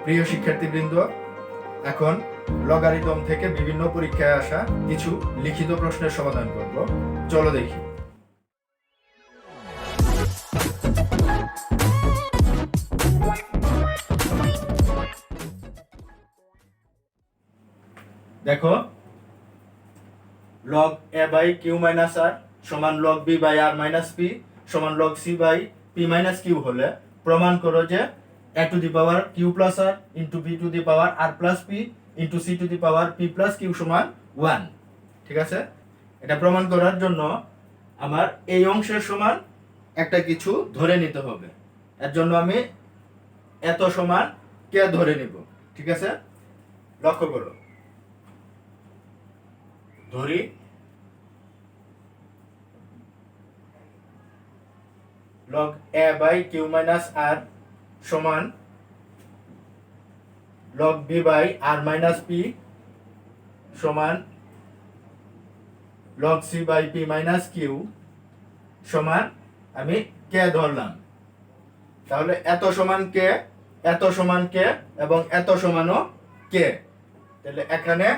প্রিয় শিক্ষার্থীবৃন্দ, এখন লগারিদম থেকে বিভিন্ন পরীক্ষায় আসা কিছু লিখিত প্রশ্নের সমাধান করব। চলো দেখি। দেখো, log a by q minus r সমান log b by R minus P সমান log c by p minus q হলে প্রমাণ করো যে a to the power q plus R into b to the power r plus p into c to the power p plus q সমান 1। ঠিক আছে, এটা প্রমাণ করার জন্য আমার এই অংশের সমান একটা কিছু ধরে নিতে হবে। এর জন্য আমি এত সমান কে ধরে নিব। ঠিক আছে, লক্ষ্য করো, ধরি log a by q minus r সমান log b by R minus P সমান log c by p minus q সমান আমি কে ধরলাম। তাহলে এত সমান কে, এত সমান কে এবং এত সমানও কে। তাহলে এখানে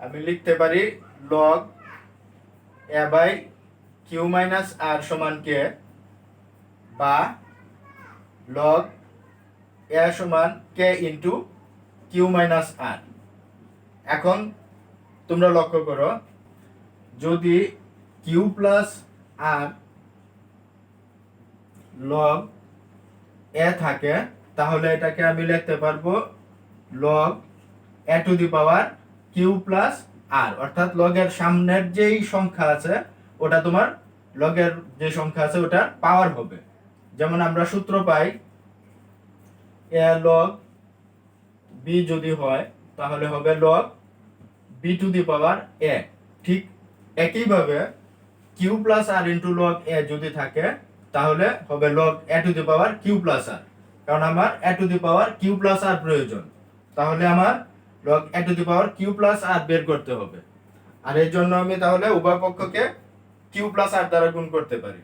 আমি লিখতে পারি log a by q minus r সমান কে, বা log a সমান কে ইন্টু কিউ মাইনাস আর। এখন তোমরা লক্ষ্য করো, যদি q plus r log a থাকে তাহলে এটাকে আমি লিখতে পারবো log a to the power q plus r, অর্থাৎ log এর সামনের যেই সংখ্যা আছে ওটা তোমার log এর যে সংখ্যা আছে ওটা পাওয়ার হবে। যেমন আমরা সূত্র পাই a log b যদি হয় তাহলে হবে log b to the power a। ঠিক একইভাবে q plus R into log a যদি থাকে তাহলে হবে log a to the power q plus r, কারণ আমার a to the power q plus r প্রয়োজন। তাহলে আমার log a to the power q plus r বের করতে হবে। আর এর জন্য আমি তাহলে উভয় পক্ষকে কিউ প্লাস আর দ্বারা গুণ করতে পারি।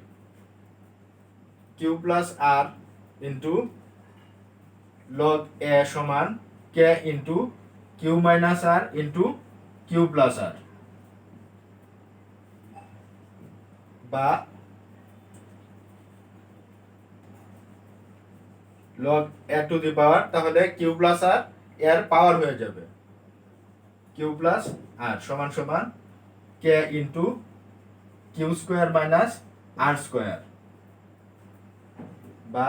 Q plus R into log a সমান কে into Q minus R into Q plus R, বা log a to the power, তাহলে কিউ প্লাস আর এর পাওয়ার হয়ে যাবে কিউ প্লাস আর সমান সমান কে into q square minus r square, বা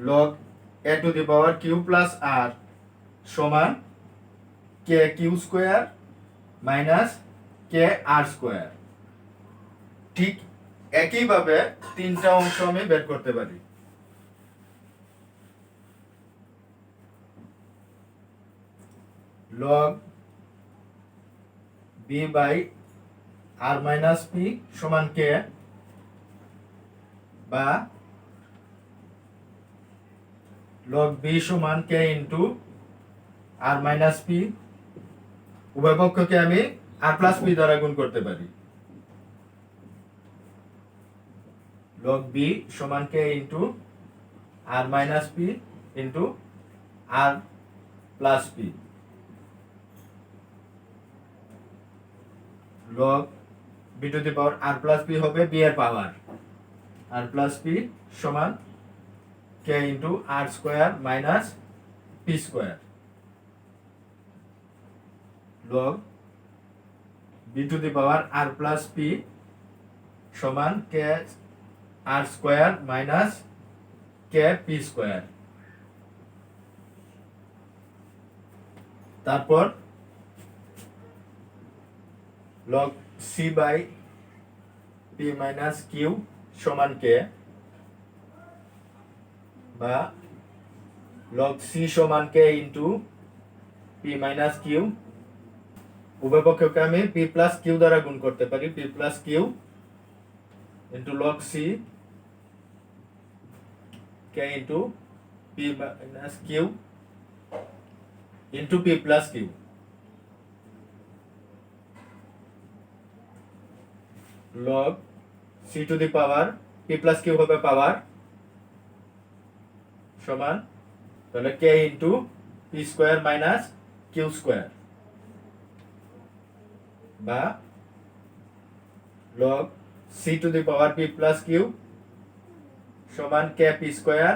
log a to the power q plus r সমান k q square minus k r square. ঠিক একইভাবে তিনটা অংশ আমি বের করতে পারি। log b by R minus P সমান কে, বা log b সমান কে ইন্টু আর মাইনাস পি, উভয় পক্ষকে আমি আর প্লাস পি দ্বারা গুণ করতে পারি। log b সমান কে into R minus p into r plus p, log b to the power r plus p হবে b এর পাওয়ার, আর প্লাস পি সমান কে into r square minus p square, log b to the power r plus p সমান k r square minus k p square. তারপর log c by p minus q সমান কে, বা log c সমান কে into p minus Q, উভয় পক্ষকে আমি P plus Q দ্বারা গুণ করতে পারি। P plus q into log c k into p minus q into p plus q, log c to the power p plus q হবে power সমান তাহলে k into p square minus q square বা log c to the power p plus q সমান k p square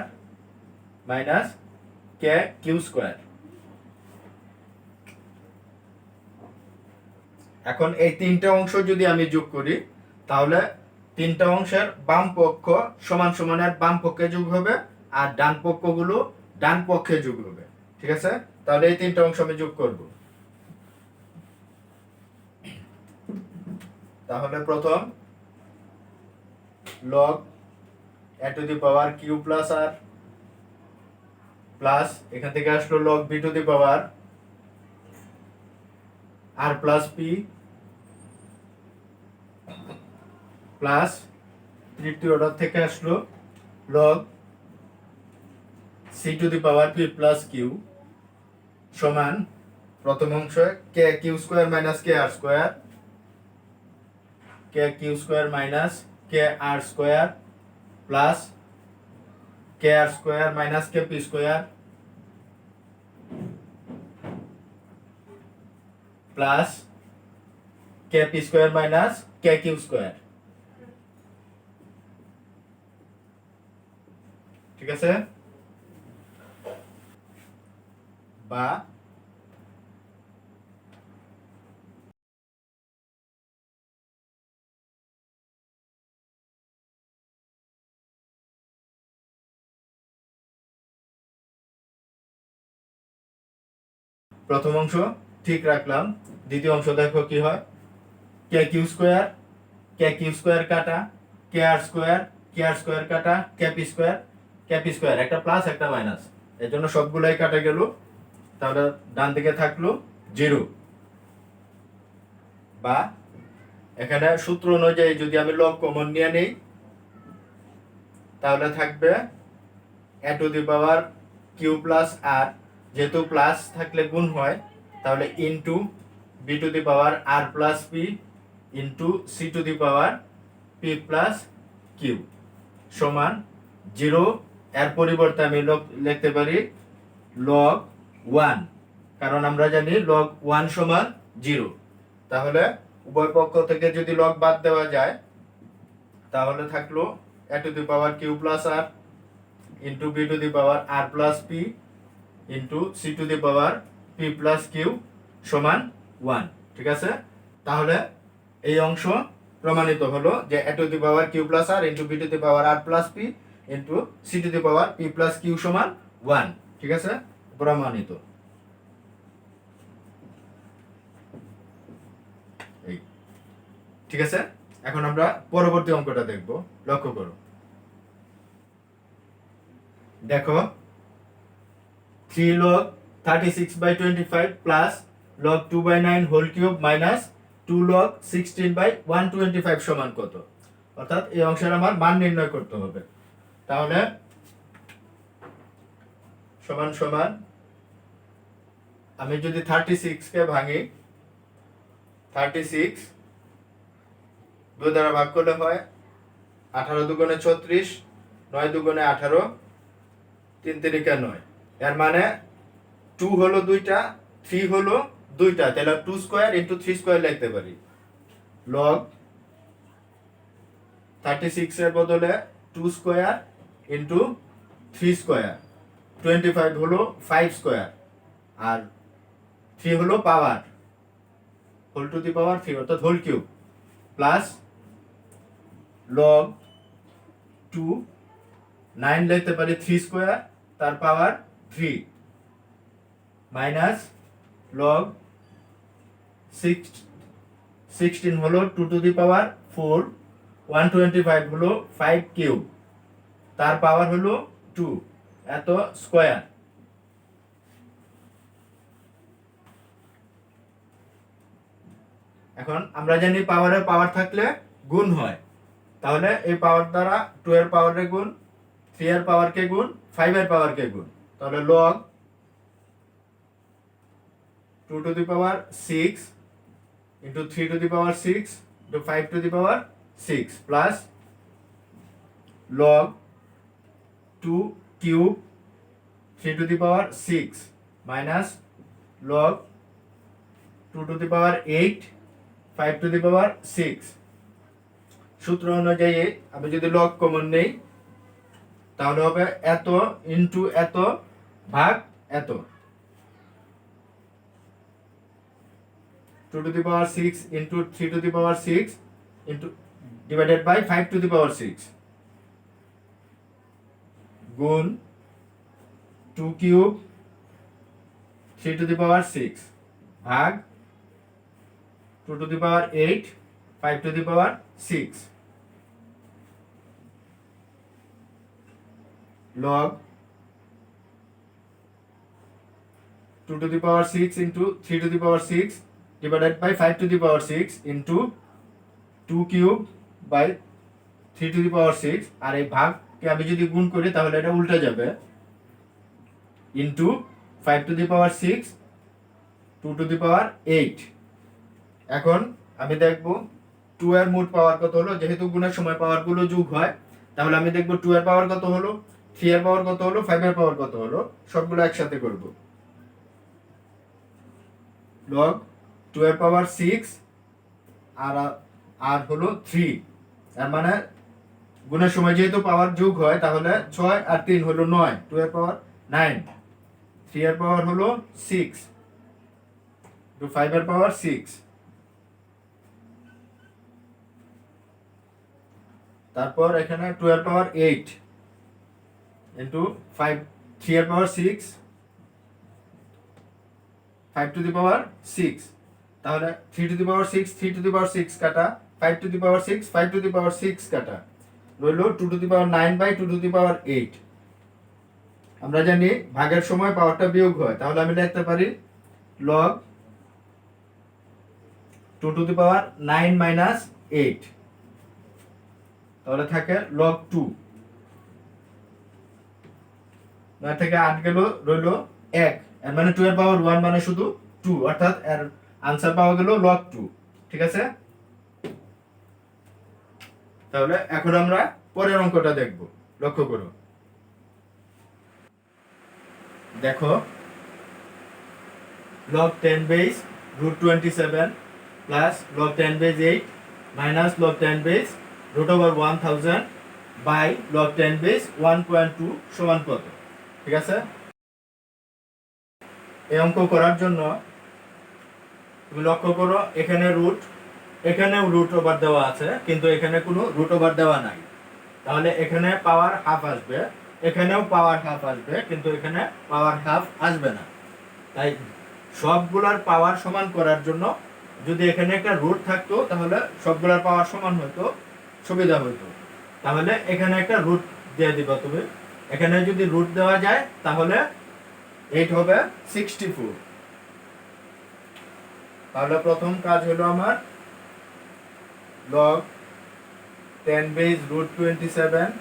minus k q square. এখন এই তিনটা অংশ যদি আমি যোগ করি তাহলে তিনটা অংশের বাম পক্ষ সমান সমানের বাম পক্ষে যোগ হবে আর ডান পক্ষগুলো ডান পক্ষে যোগ হবে। ঠিক আছে, তাহলে এই তিনটা অংশ আমি যোগ করব। তাহলে প্রথম log a to the power q plus r plus এখান থেকে আসলো log b to the power r plus p plus তৃতীয় অর্ডার থেকে আসলো log c to the power p plus q সমান প্রথম অংশ k q square minus k r square k q square minus k r square plus k r square minus k p square plus k p square minus k q square. ঠিক আছে, বা প্রথম অংশ ঠিক রাখলাম, দ্বিতীয় অংশ দেখো কি হয়, কে কিউ স্কোয়ার কাটা কে আর স্কোয়ার কাটা কে পি স্কোয়ার একটা প্লাস একটা মাইনাস, এর জন্য সবগুলাই কাটা গেল। তাহলে ডান দিকে থাকলো 0 বা এখানে সূত্র অনুযায়ী যদি আমি লগ কমন নিয়ে নেই তাহলে থাকবে a to the power q plus r, যেহেতু প্লাস থাকলে গুণ হয় তাহলে into b to the power r plus p into c to the power p plus q সমান 0। এর পরিবর্তে আমি লিখতে পারি লগ 1, কারণ আমরা জানি লগ 1 সমান 0। তাহলে উভয় পক্ষ থেকে যদি লগ বাদ দেওয়া যায় তাহলে থাকলো a to the power q plus R into b to the power r plus p into c to the power p plus q সমান 1। ঠিক আছে, তাহলে এই অংশ প্রমাণিত হলো যে a to the power q plus R into b to the power r plus p into c to the power p plus q সমান 1। ঠিক আছে, প্রমাণিত। ঠিক আছে, এখন আমরা পরবর্তী অঙ্কটা দেখব। লক্ষ্য করো, দেখো 3 log 36/25 plus log 2/9 whole cube minus 2 log 16/125 সমান কত? অর্থাৎ এই অংশের আমার মান নির্ণয় করতে হবে। তাহলে সমান সমান আমি যদি 36 কে ভাঙি, 36 2 দ্বারা ভাগ করলে হয় 18 দুগুণে 36, 9 দুগুণে 18, 3 তিরিকা 9। এর মানে 2 হলো 2টা, 3 হলো 2টা, তাহলে 2 স্কয়ার ইনটু 3 স্কয়ার লিখতে পারি। লগ 36 এর বদলে 2 স্কয়ার ইনটু 3 স্কয়ার, 25 হলো 5 স্কয়ার আর 3 হলো পাওয়ার হোল টু দি পাওয়ার 3 অর্থাৎ হোল কিউব প্লাস লগ 2 9 লিখতে পারি 3 স্কয়ার তার পাওয়ার 3 মাইনাস লগ 16 হলো 2 টু দি পাওয়ার 4, 125 হলো 5 কিউব তার পাওয়ার হলো 2 এত স্কয়ার। এখন আমরা জানি পাওয়ারের পাওয়ার থাকলে গুণ হয়, তাহলে এই পাওয়ার দ্বারা 2 এর পাওয়ারে গুণ, 3 এর পাওয়ারকে গুণ, 5 এর পাওয়ারকে গুণ, তাহলে log 2 to the power 6 into 3 to the power 6 into 5 to the power 6 plus log 2 cube 3 to the power 6 minus log 2 to the power 8 5 to the power 6 সূত্র অনুযায়ী আমি যদি লগ কমন নেই তাহলে হবে এত ইনটু এত ভাগ এত 2 to the power 6 into 3 to the power 6 into divided by 5 to the power 6 গুণ 2 কিউব 3 to the power 6 ভাগ 2 to the power 8 5 to the power 6 log 2 to the power 6 into 3 to the power 6 divided by 5 to the power 6 into 2 cube by 3 to the power 6 আর এই ভাগকে আমি যদি গুণ করি তাহলে এটা উল্টে যাবে into 5 to the power 6 2 to the power 8 এখন আমি দেখব 2 এর মোট পাওয়ার কত হলো যেহেতু গুণের সময় পাওয়ারগুলো যোগ হয় তাহলে আমি দেখব 2 এর পাওয়ার কত হলো 3 এর পাওয়ার কত হলো 5 এর পাওয়ার কত হলো সবগুলো একসাথে করব log 2 এর পাওয়ার 6 আর হলো 3 এর মানে গুণের সময় যেহেতু পাওয়ার যোগ হয় তাহলে 6 আর 3 হলো 9 2 এর পাওয়ার 9 3 এর পাওয়ার হলো 6 তো 5 এর পাওয়ার 6 তারপর এখানে 2 এর পাওয়ার 8 ইনটু 5 3 এর পাওয়ার 6 5 টু দি পাওয়ার 6 তাহলে 3 two the power 6 3 two the power 6 কাটা 5 two the power 6 5 two the power 6 কাটা রইল 2 to the power 9 by 2 to the power 8 আমরা জানি ভাগের সময় পাওয়ারটা বিয়োগ হয় তাহলে আমি লিখতে পারি log 2 to the power 9 minus 8 তাহলে থাকে log 2 9 থেকে 8 গেল রইল 1 এর মানে 2 এর পাওয়ার 1 মানে শুধু 2 অর্থাৎ এর आंसर পাওয়া গেল log 2 ঠিক আছে তাহলে এখন আমরা পরের অঙ্কটা দেখব লক্ষ্য করো দেখো log 10 base root 27 plus log 10 base 8 minus log 10 base root over 1000 by log 10 base 1.2 সমান কত ঠিক আছে এই অঙ্ক করার জন্য তুমি লক্ষ্য করো এখানে রুট এখানেও রুট ওভার দেওয়া আছে কিন্তু এখানে কোনো রুট ওভার দেওয়া নাই তাহলে এখানে পাওয়ার হাফ আসবে এখানেও পাওয়ার হাফ আসবে কিন্তু এখানে পাওয়ার হাফ আসবে না তাই সবগুলোর পাওয়ার সমান করার জন্য যদি এখানে একটা রুট থাকতো তাহলে সবগুলোর পাওয়ার সমান হতো সুবিধা হতো তাহলে এখানে একটা রুট দিয়ে দিবা তুমি এখানে যদি রুট দেওয়া যায় তাহলে 8 হবে 64 তাহলে প্রথম কাজ হলো আমার log 10 base root 27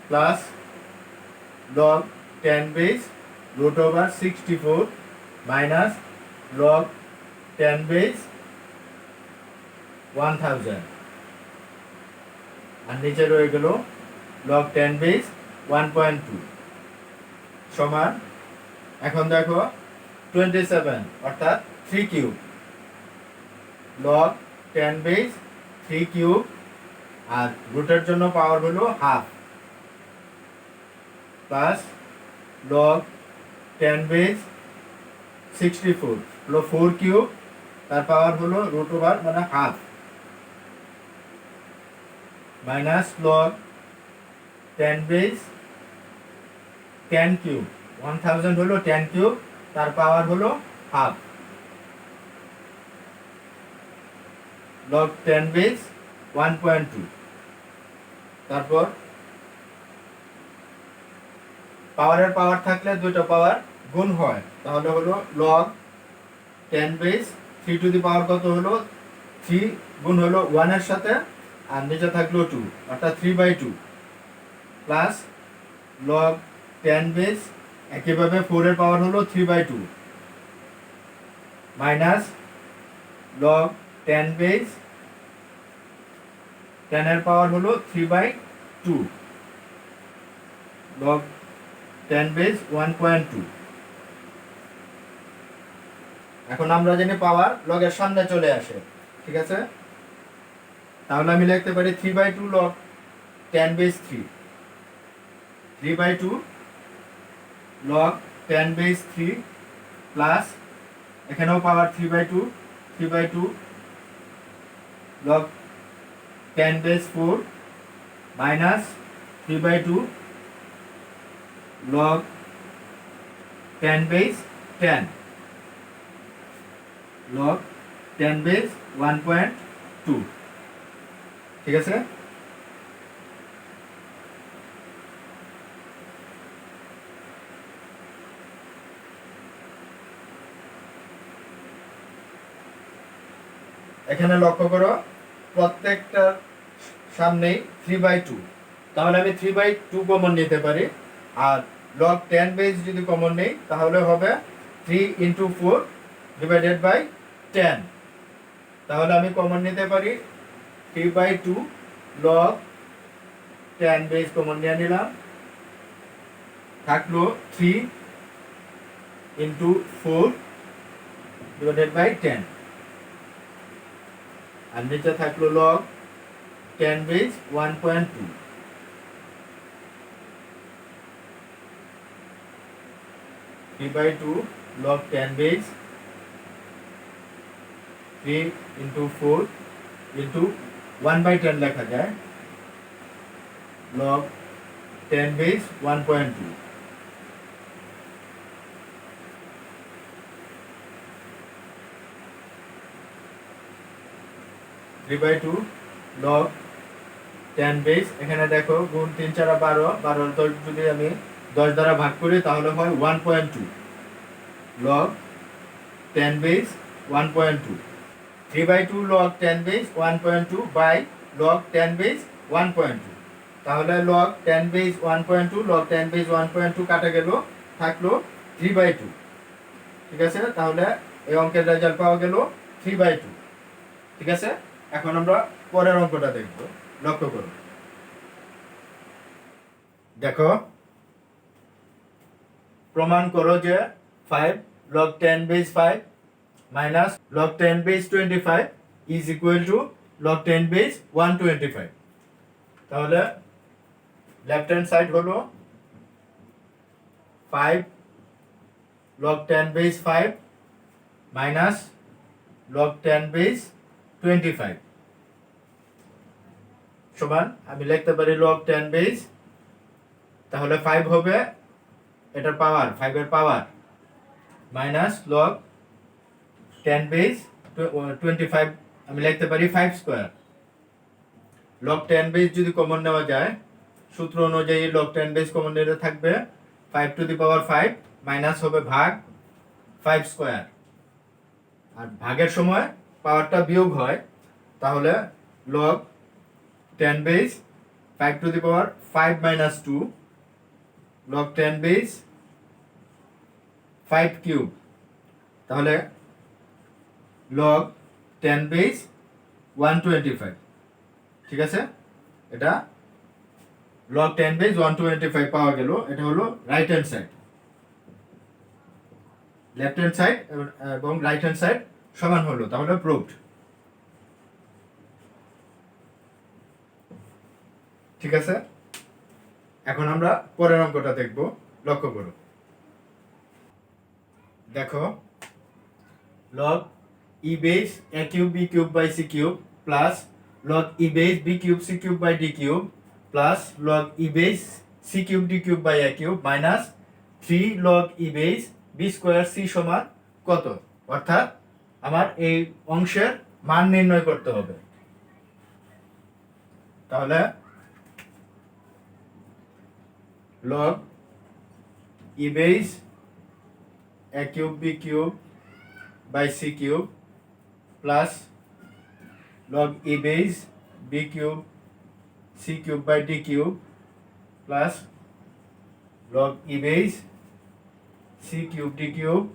plus log 10 base root over 64 minus log 10 base 1000 আর নিচে রয়ে গেল log 10 base 1.2 সমান এখন দেখো 27 অর্থাৎ 3 কিউব log 10 base 3 কিউব আর রুটের জন্য পাওয়ার হলো হাফ প্লাস log 10 base 64 হলো 4 কিউব তার পাওয়ার হলো রুট ওভার মানে half minus log 10 base 10 cube 1000 হলো 10 কিউব তার পাওয়ার হলো হাফ log 10 base 1.2 তারপর পাওয়ারের পাওয়ার থাকলে দুটো পাওয়ার গুণ হয় তাহলে হলো log 10 base 3 টু দি পাওয়ার কত হলো 3 গুণ হলো 1 এর সাথে আর নিচে থাকলো 2 অর্থাৎ 3/2 প্লাস log 10 base একইভাবে 4 এর পাওয়ার হলো 3/2 মাইনাস log 10 base 10 এর পাওয়ার হলো 3/2 log 10 বেস 1.2। এখন আমরা জানি পাওয়ার লগের সামনে চলে আসে, ঠিক আছে? তাহলে আমি লিখতে পারি 3/2 log 10 base 3, 3/2 log 10 base 3 plus এখানেও পাওয়ার 3/2, 3/2 log 10 base 4 minus 3/2 log 10 base 10 log 10 base 1.2, ঠিক আছে? এখানে লক্ষ্য করো প্রত্যেকটা সামনেই 3/2, তাহলে আমি 3/2 কমন নিতে পারি। আর লগ 10 বেস যদি কমন নেই তাহলে হবে 3 × 4 ডিভাইডেড বাই 10। তাহলে আমি কমন নিতে পারি 3/2 লগ 10 বেস কমন নিয়ে নিলাম, থাকলো 3 × 4 ডিভাইডেড বাই 10, আর নিচে থাকলো log 10 base 1.2। 3/2 log 10 base 3 × 4 into 1/10 লেখা যায়, log 10 base 1.2। 3/2 log 10 base, এখানে দেখো গুণ 3 × 4 = 12, 12 10 যদি আমি 10 দ্বারা ভাগ করি তাহলে হয় 1.2 log 10 base 1.2। 3/2 log 10 base 1.2 by log 10 base 1.2, তাহলে log 10 base 1.2 log 10 base 1.2 কাটা গেল, থাকলো 3/2, ঠিক আছে? তাহলে এই অঙ্কের রেজাল্ট পাওয়া গেল 3/2, ঠিক আছে? এখন আমরা পরের অঙ্কটা দেখব, লক্ষ্য করো। দেখো, প্রমাণ করো যে 5 log 10 base 5 minus log 10 base 25 is equal to log 10 base 125। তাহলে লেফট হ্যান্ড সাইড হলো 5 log 10 base 5 minus log 10 base 25 সমান আমি লিখতে পারি log 10 base, তাহলে 5 হবে এটার পাওয়ার, 5 এর পাওয়ার, মাইনাস log 10 base 25 আমি লিখতে পারি 5 স্কয়ার। log 10 base যদি কমন নেওয়া যায়, সূত্র অনুযায়ী log 10 base কমন নিলে থাকবে 5⁵ মাইনাস হবে ভাগ 5 স্কয়ার, আর ভাগের সময় পাওয়ারটা বিয়োগ হয়, তাহলে log 10 base 5⁵ minus 2 log 10 base 5 cube, তাহলে log 10 base 125, ঠিক আছে? এটা log 10 base 125 পাওয়া গেল। এটা হলো right hand side. Left hand side এবং রাইট হ্যান্ড সাইড সমান হলো, তাহলে প্রুভড, ঠিক আছে? এখন আমরা পরের অঙ্কটা দেখব, লক্ষ্য করো। দেখো, log e base a cube b cube by c cube plus log e base b cube c cube by d cube plus log e base c cube d cube by a cube minus 3 log e base b square c সমান কত? অর্থাৎ আমার এই অংশের মান নির্ণয় করতে হবে। তাহলে log e base a cube b cube by c cube plus log e base b cube c cube by d cube plus log e base c cube d cube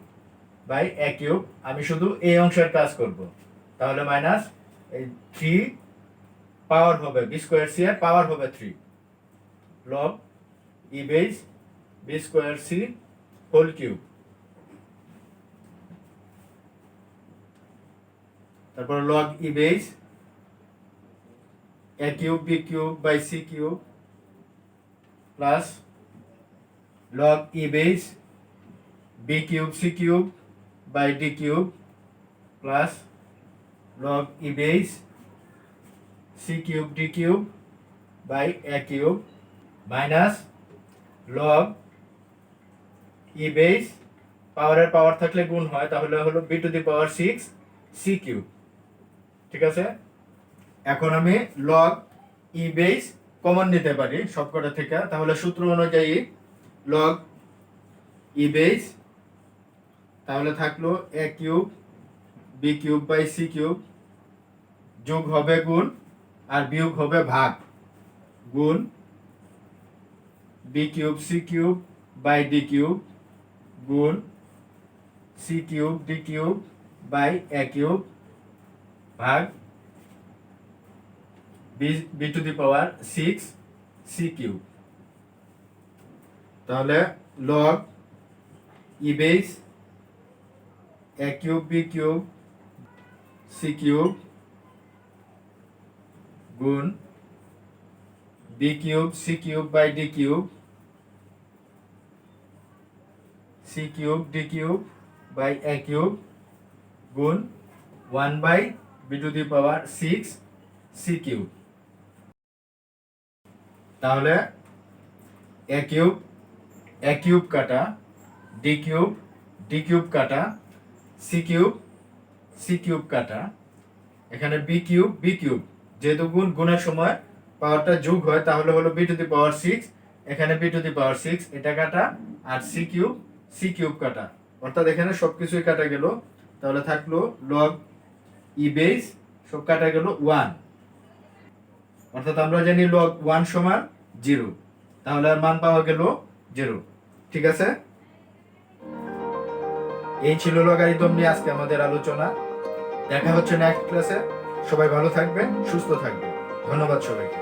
by a cube, আমি শুধু এই অংশের কাজ করব। তাহলে minus এই 3 পাওয়ার হবে b square c এর পাওয়ার হবে 3 log e base b b square c whole cube. তারপর log e base a cube b cube by c cube plus log e base b cube c cube by d cube plus log e base c cube d cube by a cube minus log e base পাওয়ারের power থাকলে গুণ হয়, তাহলে হলো b to the power 6 C cube. ঠিক আছে, এখন আমি লগ ই বেস কমন নিতে পারি সবকটা থেকে, তাহলে সূত্র অনুযায়ী লগ ই বেস তাহলে থাকলো a cube b cube by c cube যোগ হবে গুণ আর বিয়োগ হবে ভাগ গুণ b cube c cube by d cube গুণ c cube d cube by a cube ভাগ b to the power 6 C cube. তাহলে log e base a cube b cube c cube গুণ b cube c cube by d cube c cube d cube by a cube গুণ 1 by B to the power 6 C cube. তাহলে A cube কাটা D cube কাটা C cube কাটা, এখানে B cube যেহেতু গুণের সময় পাওয়ারটা যোগ হয় তাহলে হলো বি টু দি পাওয়ার 6, এখানে বি টু দি পাওয়ার 6 এটা কাটা আর সি কিউব কাটা, অর্থাৎ এখানে সবকিছুই কাটা গেল। তাহলে থাকলো লগ ই বেস সব কাটা গেল 1, অর্থাৎ আমরা জানি লগ 1 সমান 0, তাহলে আর মান পাওয়া গেল 0। ঠিক আছে, এই ছিল লগারিদম নিয়ে আজকে আমাদের আলোচনা। দেখা হচ্ছে নেক্সট ক্লাসে। সবাই ভালো থাকবেন, সুস্থ থাকবেন। ধন্যবাদ সবাইকে।